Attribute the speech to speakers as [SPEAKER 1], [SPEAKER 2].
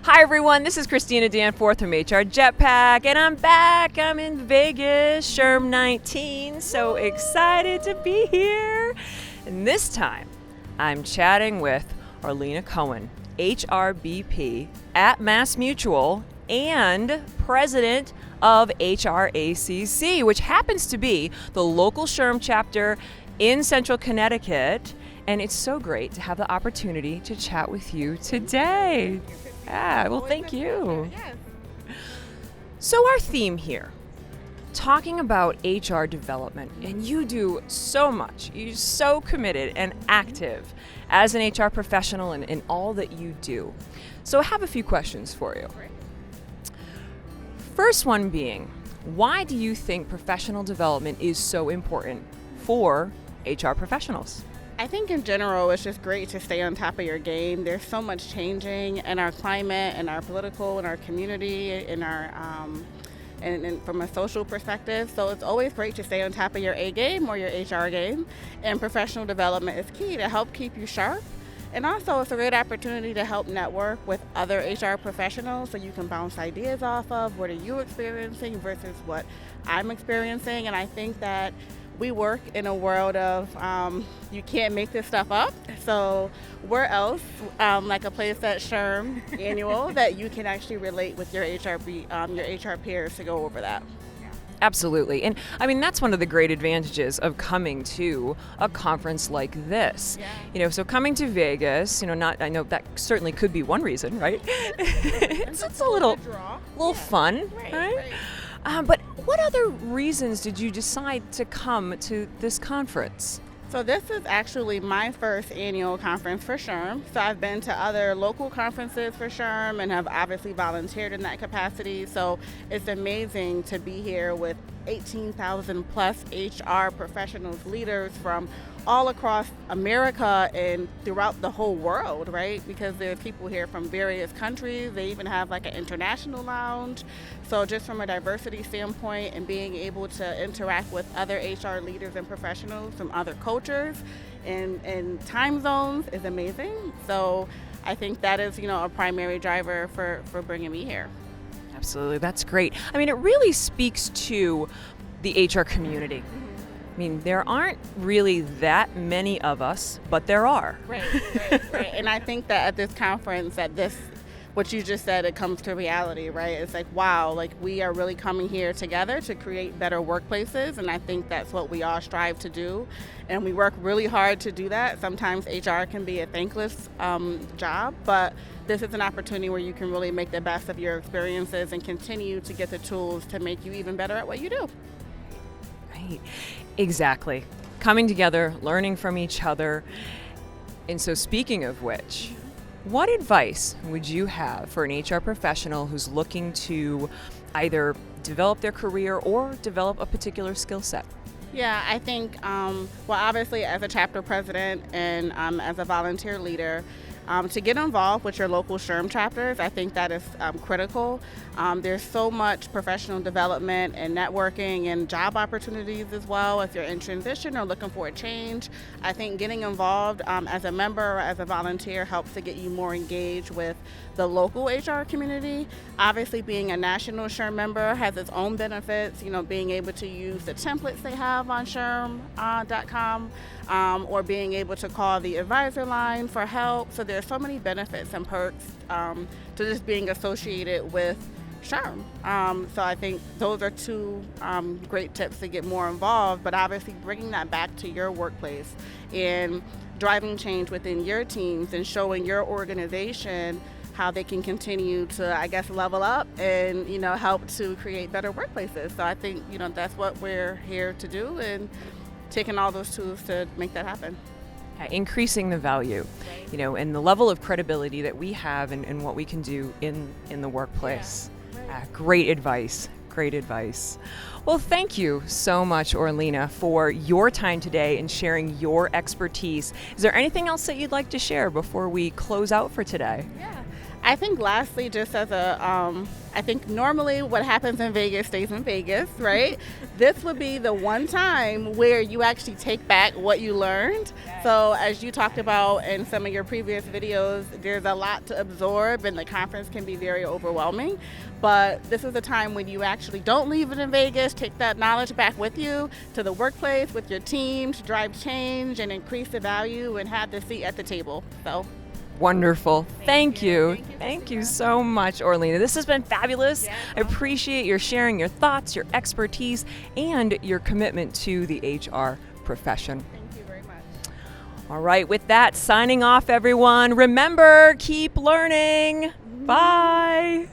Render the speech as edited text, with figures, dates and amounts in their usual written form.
[SPEAKER 1] Hi everyone, this is Christina Danforth from HR Jetpack, and I'm back. I'm in Vegas, SHRM-19, so excited to be here. And this time, I'm chatting with Orlena Cowan, HRBP at Mass Mutual and president of HRACC, which happens to be the local SHRM chapter in Central Connecticut. And it's so great to have the opportunity to chat with you today. Yeah, well, thank you. So our theme here, talking about HR development, and you do so much. You're so committed and active as an HR professional in all that you do. So I have a few questions for you. First one being, why do you think professional development is so important for HR professionals?
[SPEAKER 2] I think in general, it's just great to stay on top of your game. There's so much changing in our climate, in our political, in our community, in our and from a social perspective. So it's always great to stay on top of your A game or your HR game. And professional development is key to help keep you sharp. And also, it's a great opportunity to help network with other HR professionals so you can bounce ideas off of what are you experiencing versus what I'm experiencing. And I think that we work in a world of you can't make this stuff up. So where else, like a place at SHRM annual, that you can actually relate with your HR peers to go over that.
[SPEAKER 1] Absolutely. And I mean, that's one of the great advantages of coming to a conference like this.
[SPEAKER 2] Yeah.
[SPEAKER 1] So coming to Vegas, I know that certainly could be one reason, right? it's a little fun, right? But what other reasons did you decide to come to this conference?
[SPEAKER 2] So this is actually my first annual conference for SHRM. So I've been to other local conferences for SHRM and have obviously volunteered in that capacity. So it's amazing to be here with 18,000 plus HR professionals, leaders from all across America and throughout the whole world, right? Because there's people here from various countries. They even have like an international lounge. So just from a diversity standpoint and being able to interact with other HR leaders and professionals from other cultures and time zones is amazing. So I think that is, a primary driver for bringing me here.
[SPEAKER 1] Absolutely, that's great. I mean, it really speaks to the HR community. I mean, there aren't really that many of us, but there are.
[SPEAKER 2] Right. And I think that at this conference, what you just said, it comes to reality, right? It's like, wow, like we are really coming here together to create better workplaces, and I think that's what we all strive to do, and we work really hard to do that. Sometimes HR can be a thankless job, but this is an opportunity where you can really make the best of your experiences and continue to get the tools to make you even better at what you do.
[SPEAKER 1] Right, exactly. Coming together, learning from each other. And so speaking of which, what advice would you have for an HR professional who's looking to either develop their career or develop a particular skill set?
[SPEAKER 2] Yeah, I think, obviously as a chapter president and as a volunteer leader, to get involved with your local SHRM chapters, I think that is critical. There's so much professional development and networking and job opportunities as well. If you're in transition or looking for a change, I think getting involved as a member or as a volunteer helps to get you more engaged with the local HR community. Obviously, being a national SHRM member has its own benefits, being able to use the templates they have on SHRM.com or being able to call the advisor line for help. So there's so many benefits and perks to just being associated with SHRM. So I think those are two great tips to get more involved, but obviously bringing that back to your workplace and driving change within your teams and showing your organization how they can continue to, level up and, help to create better workplaces. So I think, that's what we're here to do and taking all those tools to make that happen.
[SPEAKER 1] Increasing the value, and the level of credibility that we have and what we can do in the workplace. Yeah. Great advice. Well, thank you so much, Orlena, for your time today and sharing your expertise. Is there anything else that you'd like to share before we close out for today?
[SPEAKER 2] Yeah. I think lastly, just as a I think normally what happens in Vegas stays in Vegas, right? This would be the one time where you actually take back what you learned. So as you talked about in some of your previous videos, there's a lot to absorb and the conference can be very overwhelming. But this is a time when you actually don't leave it in Vegas, take that knowledge back with you to the workplace, with your team, to drive change and increase the value and have the seat at the table. So.
[SPEAKER 1] Wonderful. Thank you.
[SPEAKER 2] Thank you,
[SPEAKER 1] Thank you so much, Orlena. This has been fabulous. I appreciate your sharing your thoughts, your expertise, and your commitment to the HR profession.
[SPEAKER 2] Thank you very much.
[SPEAKER 1] All right, with that, signing off, everyone. Remember, keep learning. Bye.